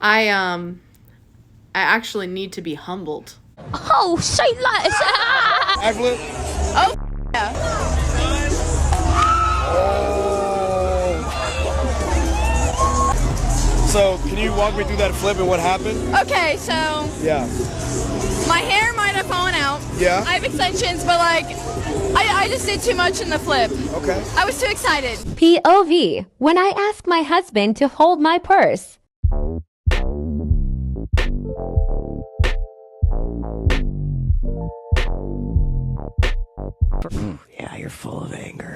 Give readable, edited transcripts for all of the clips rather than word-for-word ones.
I actually need to be humbled. Oh, say less. Backflip? Oh, yeah. So, can you walk me through that flip and what happened? Okay, so Yeah. my hair might have fallen out. Yeah. I have extensions, but like, I just did too much in the flip. Okay. I was too excited. POV, when I ask my husband to hold my purse. Yeah, you're full of anger.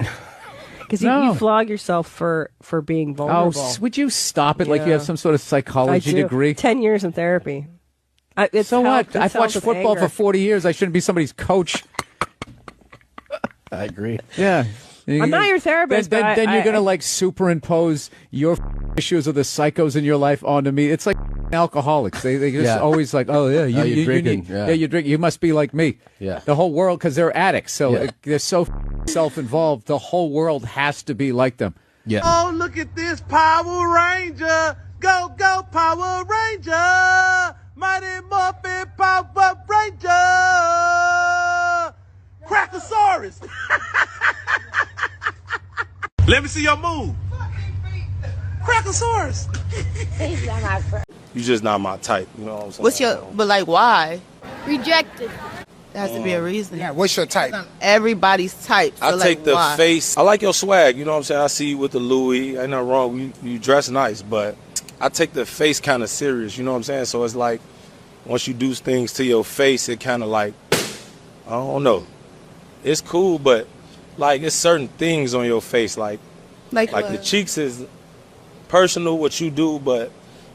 Because you flog yourself for being vulnerable. Oh, would you stop it? Like you have some sort of psychology degree? 10 years in therapy. So what? I've watched football for 40 years. I shouldn't be somebody's coach. I agree. Yeah. I'm not your therapist. Then you're going to like superimpose your issues of the psychos in your life onto me. It's like alcoholics. They just always like, oh yeah, you're drinking. You drink. You must be like me. Yeah. The whole world, because they're addicts. So they're so self-involved. The whole world has to be like them. Yeah. Oh, look at this Power Ranger. Go, go, Power Ranger. Mighty Morphin Power Ranger. Crackosaurus. Let me see your move. Crackosaurus. You just not my type. You know what I'm saying? What's your, but like, why? Rejected. There has to be a reason. Yeah, what's your type? Everybody's type. So I like, take the why? face. I like your swag. You know what I'm saying? I see you with the Louis. Ain't nothing wrong. You dress nice, but I take the face kind of serious. You know what I'm saying? So it's like once you do things to your face, it kind of like, I don't know. It's cool, but like it's certain things on your face. Like the cheeks is personal what you do, but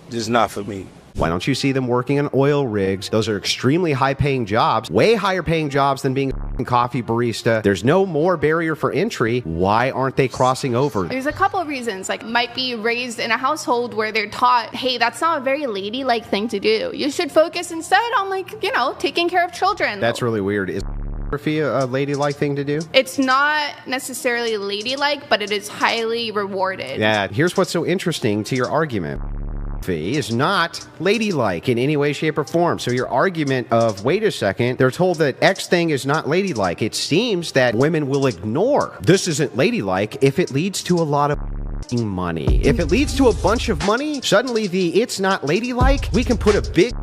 just not for me. Why don't you see them working on oil rigs? Those are extremely high-paying jobs, way higher-paying jobs than being a coffee barista. There's no more barrier for entry. Why aren't they crossing over? There's a couple of reasons. Like, might be raised in a household where they're taught, hey, that's not a very ladylike thing to do. You should focus instead on, like, you know, taking care of children. That's really weird. Is photography a ladylike thing to do? It's not necessarily ladylike, but it is highly rewarded. Yeah, here's what's so interesting to your argument. Is not ladylike in any way, shape, or form. So your argument of, wait a second, they're told that X thing is not ladylike. It seems that women will ignore this isn't ladylike if it leads to a lot of money. If it leads to a bunch of money, suddenly the it's not ladylike, we can put a big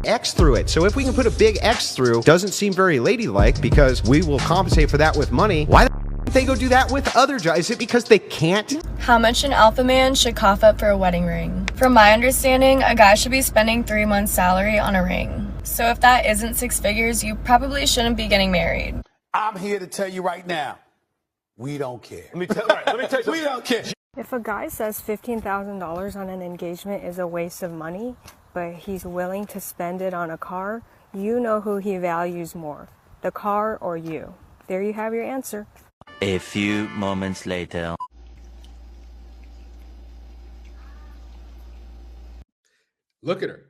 X through it. So if we can put a big X through, doesn't seem very ladylike because we will compensate for that with money. Why the they go do that with other jobs? Is it because they can't? How much an alpha man should cough up for a wedding ring? From my understanding, a guy should be spending 3 months' salary on a ring. So if that isn't 6 figures, you probably shouldn't be getting married. I'm here to tell you right now, we don't care. Let me tell you, We don't care. If a guy says $15,000 on an engagement is a waste of money, but he's willing to spend it on a car, you know who he values more, the car or you. There you have your answer. A few moments later. Look at her.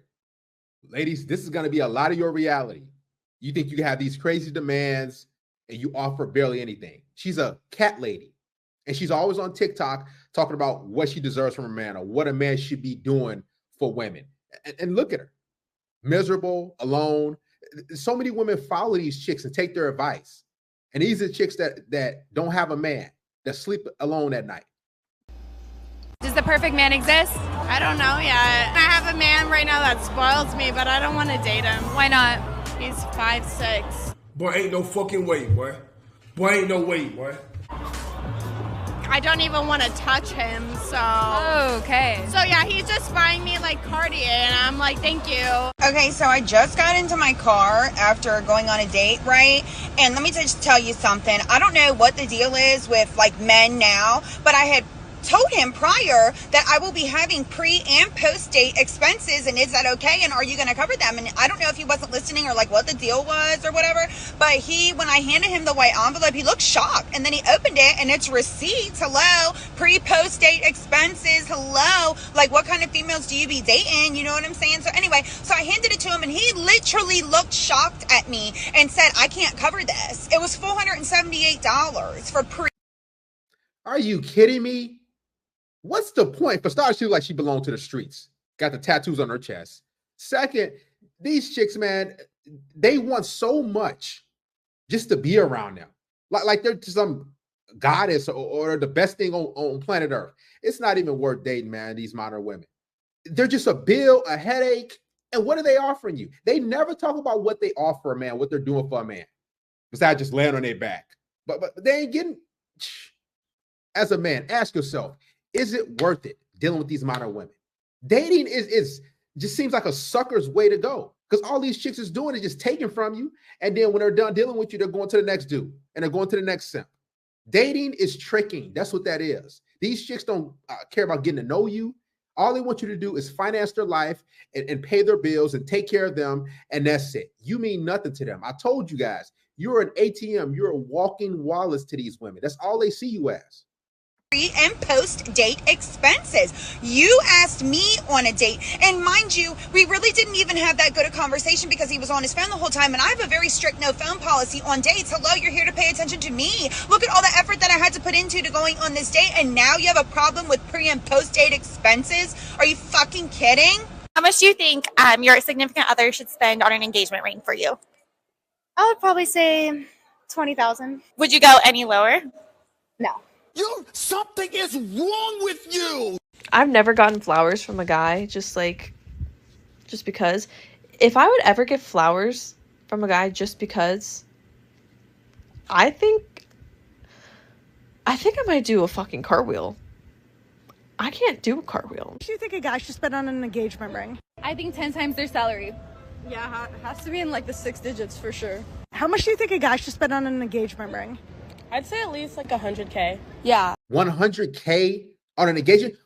Ladies, this is going to be a lot of your reality. You think you have these crazy demands and you offer barely anything. She's a cat lady. And she's always on TikTok talking about what she deserves from a man or what a man should be doing for women. And look at her. Miserable, alone. So many women follow these chicks and take their advice. And these are chicks that don't have a man, that sleep alone at night. Does the perfect man exist? I don't know yet. I have a man right now that spoils me, but I don't want to date him. Why not? He's 5'6". Boy, ain't no fucking way, boy. Boy, ain't no way, boy. I don't even want to touch him, so... Oh, okay. So yeah, he's just buying me like Cartier, and I'm like, thank you. Okay, so I just got into my car after going on a date, right? And let me just tell you something. I don't know what the deal is with like men now, but I had told him prior that I will be having pre and post date expenses, and is that okay, and are you going to cover them? And I don't know if he wasn't listening or like what the deal was or whatever, but when I handed him the white envelope, he looked shocked, and then he opened it and it's receipts. Hello, pre post date expenses. Hello, like what kind of females do you be dating? You know what I'm saying? So anyway, so I handed it to him and he literally looked shocked at me and said, I can't cover this. It was $478 for pre. Are you kidding me? What's the point? For starters, she looked like she belonged to the streets. got the tattoos on her chest. Second, these chicks, man, they want so much just to be around them. Like they're some goddess or the best thing on planet Earth. It's not even worth dating, man, these modern women. They're just a bill, a headache. And what are they offering you? They never talk about what they offer a man, what they're doing for a man, besides just laying on their back. But they ain't getting... As a man, ask yourself, is it worth it dealing with these modern women? Dating is just seems like a sucker's way to go, because all these chicks is doing is just taking from you. And then when they're done dealing with you, they're going to the next dude and they're going to the next simp. Dating is tricking. That's what that is. These chicks don't care about getting to know you. All they want you to do is finance their life and pay their bills and take care of them. And that's it. You mean nothing to them. I told you guys, you're an ATM. You're a walking wallet to these women. That's all they see you as. Pre and post date expenses. You asked me on a date, and mind you, we really didn't even have that good a conversation because he was on his phone the whole time, and I have a very strict no phone policy on dates. Hello, you're here to pay attention to me. Look at all the effort that I had to put into going on this date, and now you have a problem with pre and post date expenses? Are you fucking kidding? How much do you think your significant other should spend on an engagement ring for you? I would probably say $20,000. Would you go any lower? No. Something is wrong with you. I've never gotten flowers from a guy just because. If I would ever get flowers from a guy just because, I think I might do a fucking cartwheel. I can't do a cartwheel. Do you think a guy should spend on an engagement ring? I think 10 times their salary. Yeah, it has to be in like the 6 digits for sure. How much do you think a guy should spend on an engagement ring? I'd say at least like $100K. Yeah. 100K on an engagement?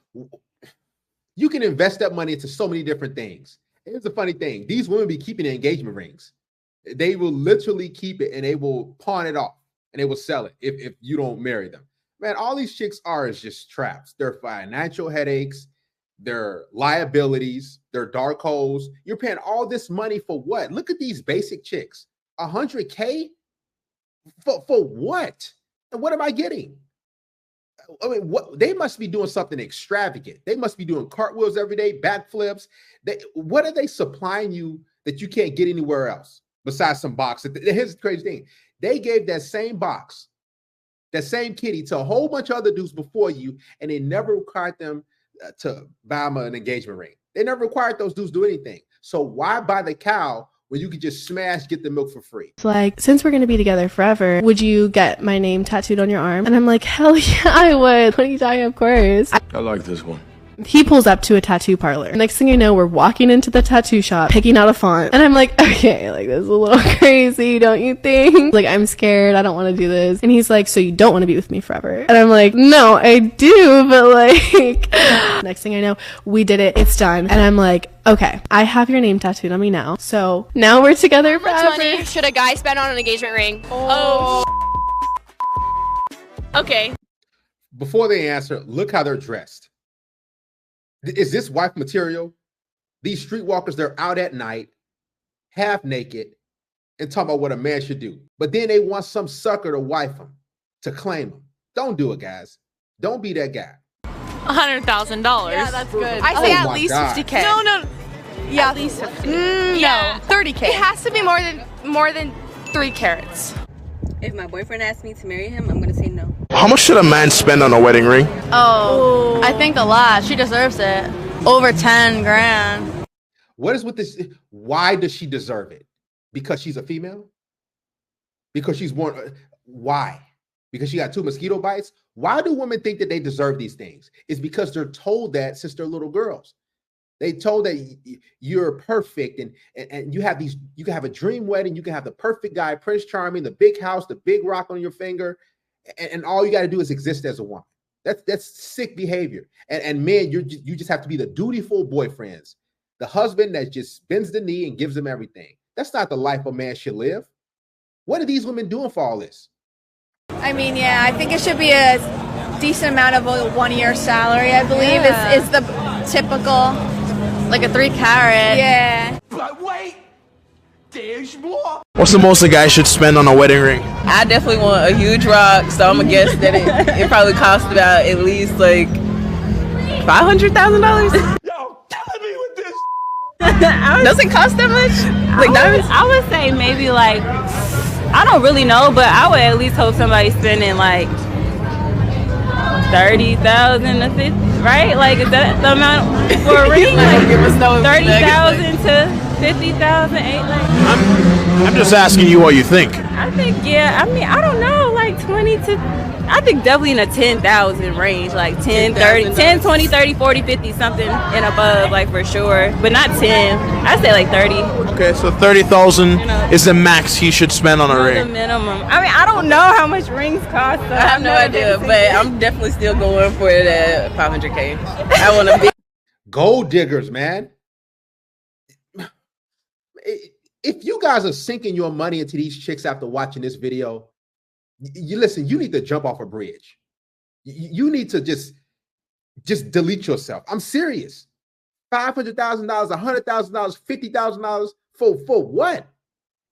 You can invest that money into so many different things. Here's the funny thing. These women be keeping the engagement rings. They will literally keep it and they will pawn it off and they will sell it if you don't marry them. Man, all these chicks are is just traps. They're financial headaches. They're liabilities. They're dark holes. You're paying all this money for what? Look at these basic chicks. 100K? For what? And what am I getting? I mean, what they must be doing something extravagant. They must be doing cartwheels every day, backflips. What are they supplying you that you can't get anywhere else besides some box? Here's the crazy thing. They gave that same box, that same kitty to a whole bunch of other dudes before you, and they never required them to buy them an engagement ring. They never required those dudes to do anything. So why buy the cow where you could just get the milk for free? It's like, since we're going to be together forever, would you get my name tattooed on your arm? And I'm like, hell yeah, I would. What are you talking? Of course. I like this one. He pulls up to a tattoo parlor. Next thing you know, we're walking into the tattoo shop, picking out a font. And I'm like, okay, like this is a little crazy, don't you think? Like, I'm scared. I don't want to do this. And he's like, so you don't want to be with me forever? And I'm like, no, I do. But like, next thing I know, we did it. It's done. And I'm like, okay, I have your name tattooed on me now. So now we're together forever. How much money should a guy spend on an engagement ring? Oh. Okay. Before they answer, look how they're dressed. Is this wife material? These streetwalkers, they're out at night, half naked, and talking about what a man should do. But then they want some sucker to wife them, to claim them. Don't do it, guys. Don't be that guy. $100,000. Yeah, that's good. I say at least 50K. No. Yeah, at least 50. Yeah, 30K. It has to be more than 3 carats. If my boyfriend asks me to marry him, I'm gonna say no. How much should a man spend on a wedding ring? Oh, I think a lot. She deserves it. Over 10 grand. What is with this? Why does she deserve it? Because she's a female? Because she's born? Why? Because she got 2 mosquito bites? Why do women think that they deserve these things? It's because they're told that since they're little girls. They told that you're perfect and you have these, you can have a dream wedding, you can have the perfect guy, Prince Charming, the big house, the big rock on your finger, and all you got to do is exist as a woman. That's sick behavior. And men, you just have to be the dutiful boyfriends, the husband that just bends the knee and gives them everything. That's not the life a man should live. What are these women doing for all this? I mean, yeah, I think it should be a decent amount of a 1-year salary, I believe, is the typical. Like a 3 carat. Yeah. But wait, there's more. What's the most a guy should spend on a wedding ring? I definitely want a huge rock, so I'm gonna guess that it probably costs about at least like $500,000. Yo, killing me with Does it cost that much? Like diamonds? I would say maybe like, I don't really know, but I would at least hope somebody's spending like 30,000 to 50, right? Like, is that the amount for a ring? Like, 30,000 to 50,000, I'm just asking you what you think. I think, yeah, I mean, I don't know, like 20 to, I think definitely in a 10,000 range, like 10, 30, 10, 20, 30, 40, 50, something and above, like for sure, but not 10. I'd say like 30. Okay, so 30,000 is the max he should spend on a ring. The minimum. I mean, I don't know how much rings cost. So I have no idea, but I'm definitely still going for it at 500K. I want to be gold diggers, man. If you guys are sinking your money into these chicks after watching this video, you listen, you need to jump off a bridge. You need to just delete yourself. I'm serious. $500,000, $100,000, $50,000 for what?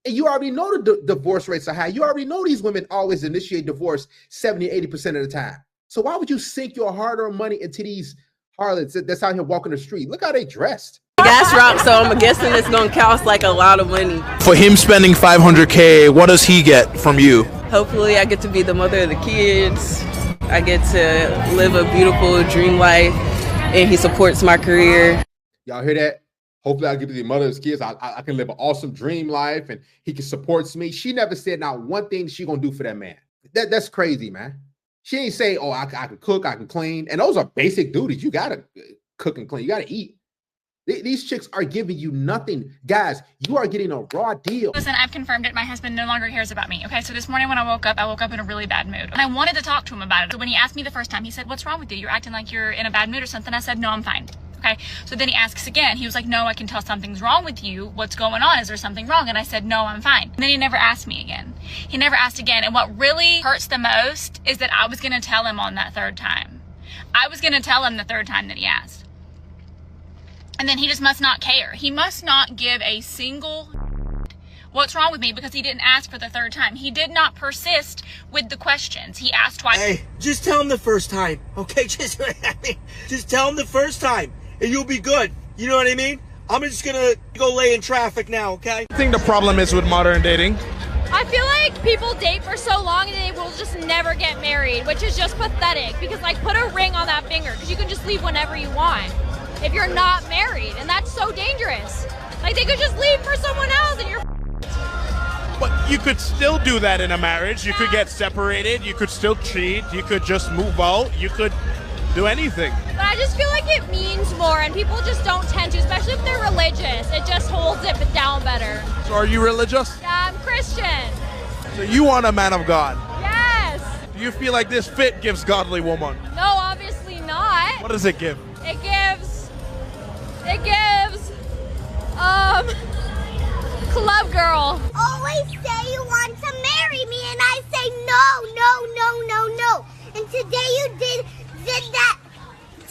And you already know the divorce rates are high. You already know these women always initiate divorce 70, 80% of the time. So why would you sink your hard-earned money into these harlots that's out here walking the street? Look how they dressed. gas rock, so I'm guessing it's gonna cost like a lot of money. For him spending 500K, what does he get from you? Hopefully I get to be the mother of the kids. I get to live a beautiful dream life, and he supports my career. Y'all hear that? Hopefully I get to be the mother of his kids. I can live an awesome dream life, and he can supports me. She never said not one thing she gonna do for that man. That's crazy, man. She ain't say, oh, I can cook, I can clean. And those are basic duties. You gotta cook and clean. You gotta eat. These chicks are giving you nothing. Guys, you are getting a raw deal. Listen, I've confirmed it. My husband no longer cares about me. Okay, so this morning when I woke up in a really bad mood. And I wanted to talk to him about it. So when he asked me the first time, he said, what's wrong with you? You're acting like you're in a bad mood or something. I said, no, I'm fine. Okay, so then he asks again. He was like, no, I can tell something's wrong with you. What's going on? Is there something wrong? And I said, no, I'm fine. And then he never asked me again. He never asked again. And what really hurts the most is that I was going to tell him on that third time. I was going to tell him the third time that he asked. And then he just must not care. He must not give a single what's wrong with me because he didn't ask for the third time. He did not persist with the questions. He asked twice. Hey, just tell him the first time, okay? Just tell him the first time, and you'll be good. You know what I mean? I'm just gonna go lay in traffic now, okay? I think the problem is with modern dating. I feel like people date for so long and they will just never get married, which is just pathetic because, like, put a ring on that finger because you can just leave whenever you want if you're not married, and that's so dangerous. Like, they could just leave for someone else and you're But you could still do that in a marriage. You could get separated. You could still cheat. You could just move out. You could do anything. But I just feel like it means more, and people just don't tend to, especially if they're religious. It just holds it down better. So are you religious? Yeah, I'm Christian. So you want a man of God? Yes. Do you feel like this fit gives godly woman? No, obviously not. What does it give? It gives, club girl. Always say you want to marry me, and I say no, no, no, no, no. And today you did that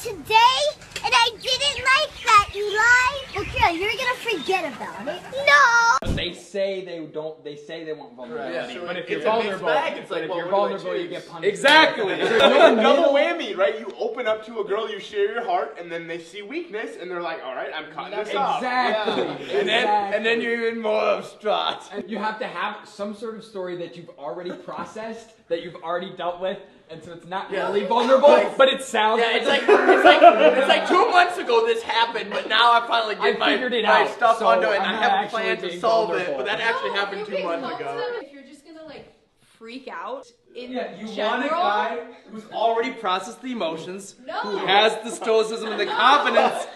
today, and I didn't like that, you lied. Okay, you're gonna forget about it. No. They say they don't. They say they want vulnerability, Yeah, but if it's you're a vulnerable, mixed bag. It's like, if well, you're what do I vulnerable, you choose? get punished. Exactly. There's It's no like a middle. double whammy, right? You open up to a girl, you share your heart, and then they see weakness, and they're like, "All right, I'm cutting this off." Exactly. Yeah. And then you're even more distraught. And you have to have some sort of story that you've already processed, that you've already dealt with, and so it's not really vulnerable, but it sounds. Yeah, it's like 2 months ago this happened, but now I finally get my stuff so onto it, and I'm I not have a plan actually to being solve it. vulnerable. But that actually happened 2 months ago. If you're just gonna like freak out in Yeah, you general, want a guy who's already processed the emotions, No. who has the stoicism and the confidence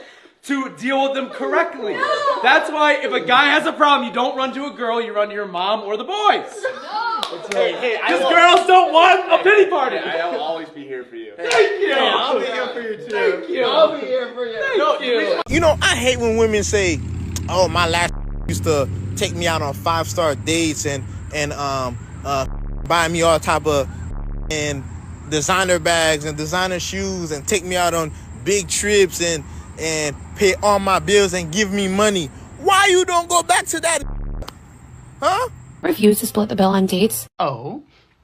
to deal with them correctly. No. That's why if a guy has a problem, you don't run to a girl, you run to your mom or the boys. Hey, because girls don't want a pity party. I'll always be here for you. Thank you. Yeah, I'll be here for you too. Thank you. I'll be here for you. Thank you. You know, I hate when women say, "Oh, my last used to take me out on 5-star dates and buy me all type of and designer bags and designer shoes and take me out on big trips and pay all my bills and give me money." Why you don't go back to that? Huh? Refuse to split the bill on dates. Oh,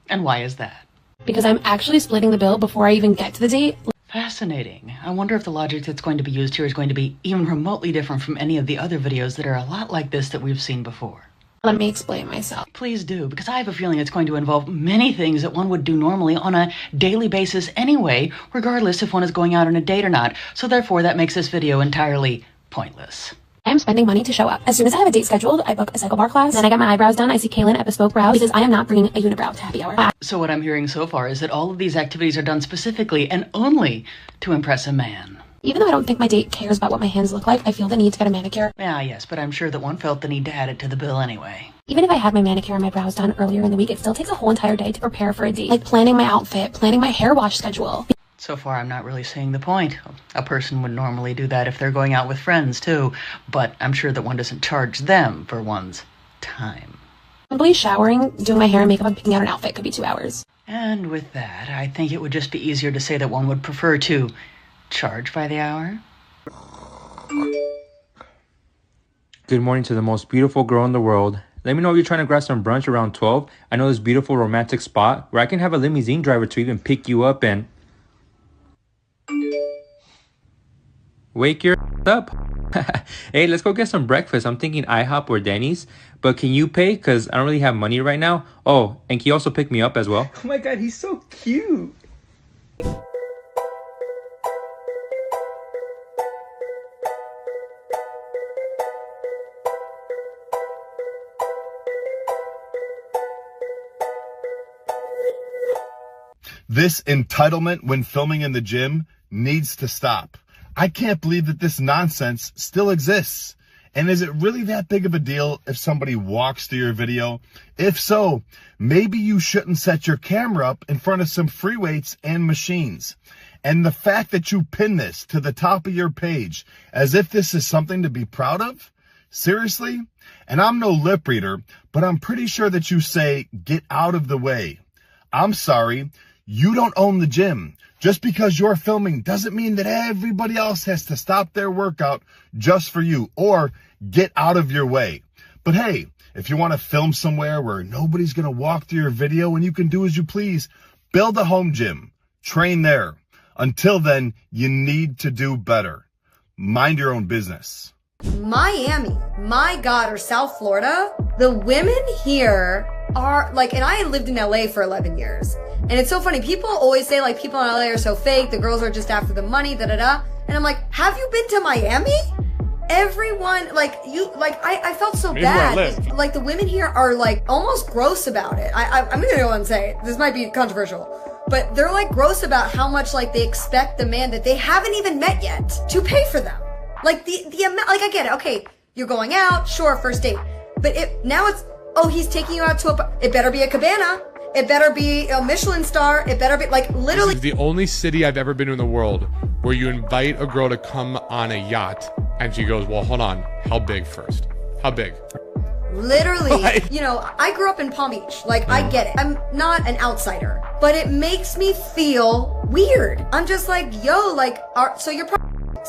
and why is that? Because I'm actually splitting the bill before I even get to the date. Fascinating. I wonder if the logic that's going to be used here is going to be even remotely different from any of the other videos that are a lot like this that we've seen before. Let me explain myself. Please do, because I have a feeling it's going to involve many things that one would do normally on a daily basis anyway, regardless if one is going out on a date or not. So therefore, that makes this video entirely pointless. I'm spending money to show up. As soon as I have a date scheduled, I book a cycle bar class. Then I get my eyebrows done. I see Kaylin at Bespoke Brows because I am not bringing a unibrow to happy hour. So what I'm hearing so far is that all of these activities are done specifically and only to impress a man. Even though I don't think my date cares about what my hands look like, I feel the need to get a manicure. Yeah, yes, but I'm sure that one felt the need to add it to the bill anyway. Even if I had my manicure and my brows done earlier in the week, it still takes a whole entire day to prepare for a date. Like planning my outfit, planning my hair wash schedule. So far, I'm not really seeing the point. A person would normally do that if they're going out with friends, too. But I'm sure that one doesn't charge them for one's time. Simply showering, doing my hair and makeup, and picking out an outfit could be 2 hours. And with that, I think it would just be easier to say that one would prefer to charge by the hour. Good morning to the most beautiful girl in the world. Let me know if you're trying to grab some brunch around 12. I know this beautiful romantic spot where I can have a limousine driver to even pick you up and wake your up. Hey, let's go get some breakfast. I'm thinking IHOP or Denny's, but can you pay? Because I don't really have money right now. Oh, and can you also pick me up as well? Oh my god, he's so cute. This entitlement when filming in the gym needs to stop. I can't believe that this nonsense still exists. And is it really that big of a deal if somebody walks through your video? If so, maybe you shouldn't set your camera up in front of some free weights and machines. And the fact that you pin this to the top of your page as if this is something to be proud of? Seriously? And I'm no lip reader, but I'm pretty sure that you say, get out of the way. I'm sorry, you don't own the gym. Just because you're filming doesn't mean that everybody else has to stop their workout just for you or get out of your way. But hey, if you want to film somewhere where nobody's going to walk through your video and you can do as you please, build a home gym, train there. Until then, you need to do better. Mind your own business. Miami, my God, or South Florida, the women here are like, and I lived in LA for 11 years. And it's so funny. People always say like people in LA are so fake. The girls are just after the money, da da da. And I'm like, have you been to Miami? Everyone, like you, like I felt so bad. Like the women here are like almost gross about it. I'm gonna go and say this might be controversial, but they're like gross about how much like they expect the man that they haven't even met yet to pay for them. Like the amount, like I get it. Okay, you're going out, sure, first date, but now it's, oh, he's taking you out to it better be a cabana. It better be a Michelin star. It better be like literally. This is the only city I've ever been to in the world where you invite a girl to come on a yacht and she goes, well, hold on. How big first? How big? Literally, you know, I grew up in Palm Beach. Like, I get it. I'm not an outsider, but it makes me feel weird. I'm just like, yo, like, so you're probably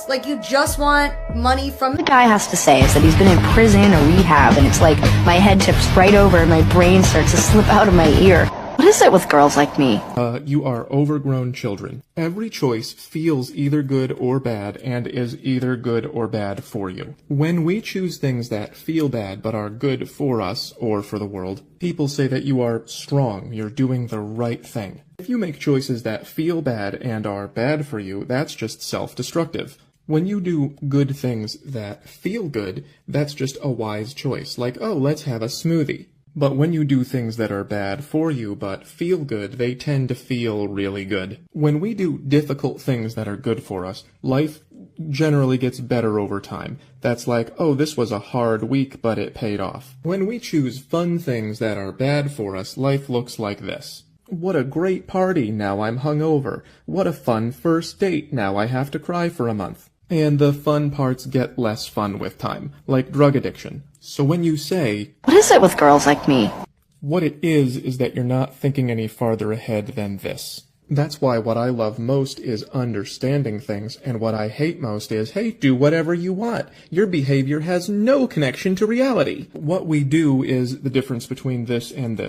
like, you just want money from the guy has to say is that he's been in prison or rehab, and it's like my head tips right over and my brain starts to slip out of my ear. What is it with girls like me? You are overgrown children. Every choice feels either good or bad and is either good or bad for you. When we choose things that feel bad but are good for us or for the world, people say that you are strong, you're doing the right thing. If you make choices that feel bad and are bad for you, that's just self-destructive. When you do good things that feel good, that's just a wise choice, like, oh, let's have a smoothie. But when you do things that are bad for you but feel good, they tend to feel really good. When we do difficult things that are good for us, life generally gets better over time. That's like, oh, this was a hard week, but it paid off. When we choose fun things that are bad for us, life looks like this. What a great party, now I'm hungover. What a fun first date, now I have to cry for a month. And the fun parts get less fun with time, like drug addiction. So when you say, what is it with girls like me? What it is that you're not thinking any farther ahead than this. That's why what I love most is understanding things, and what I hate most is, hey, do whatever you want. Your behavior has no connection to reality. What we do is the difference between this, and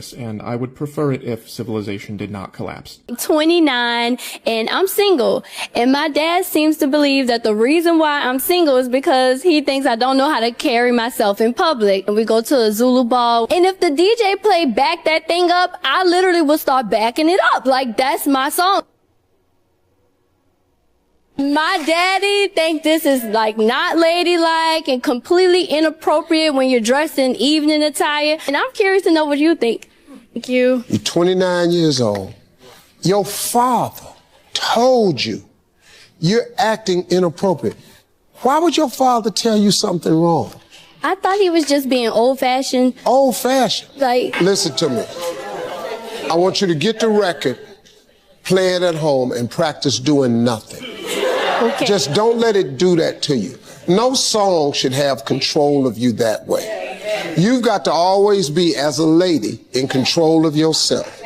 I would prefer it if civilization did not collapse. 29 and I'm single, and my dad seems to believe that the reason why I'm single is because he thinks I don't know how to carry myself in public. And we go to a Zulu ball, and if the DJ play Back That Thing Up, I literally will start backing it up. Like, that's my song. My daddy think this is like not ladylike and completely inappropriate when you're dressed in evening attire. And I'm curious to know what you think. Thank you. You're 29 years old. Your father told you you're acting inappropriate. Why would your father tell you something wrong? I thought he was just being old-fashioned. Old-fashioned? Like, listen to me. I want you to get the record, play it at home, and practice doing nothing. Okay. Just don't let it do that to you. No song should have control of you that way. You've got to always be, as a lady, in control of yourself.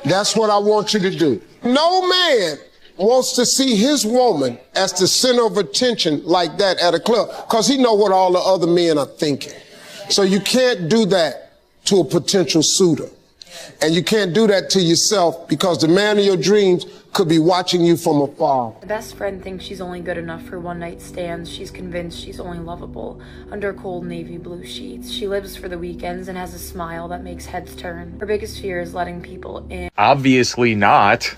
That's what I want you to do. No man wants to see his woman as the center of attention like that at a club, because he know what all the other men are thinking. So you can't do that to a potential suitor. And you can't do that to yourself, because the man of your dreams could be watching you from afar. My best friend thinks she's only good enough for one-night stands. She's convinced she's only lovable under cold navy blue sheets. She lives for the weekends and has a smile that makes heads turn. Her biggest fear is letting people in. Obviously not.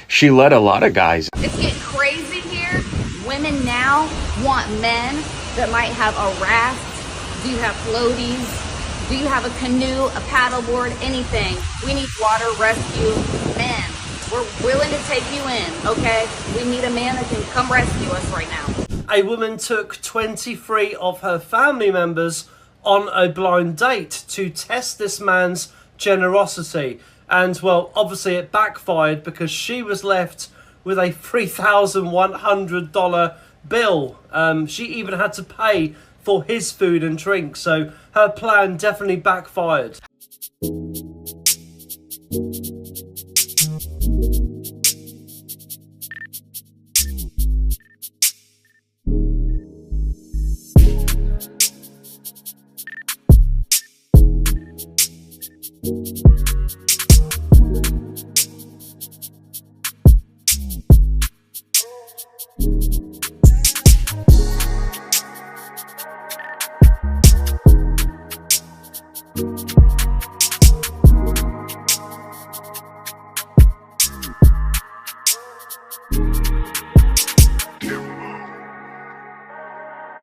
She let a lot of guys. It's getting crazy here. Women now want men that might have a raft. Do you have floaties? Do you have a canoe, a paddleboard, anything? We need water rescue men. We're willing to take you in, okay? We need a man that can come rescue us right now. A woman took 23 of her family members on a blind date to test this man's generosity. And, well, obviously it backfired, because she was left with a $3,100 bill. She even had to pay for his food and drink, so her plan definitely backfired.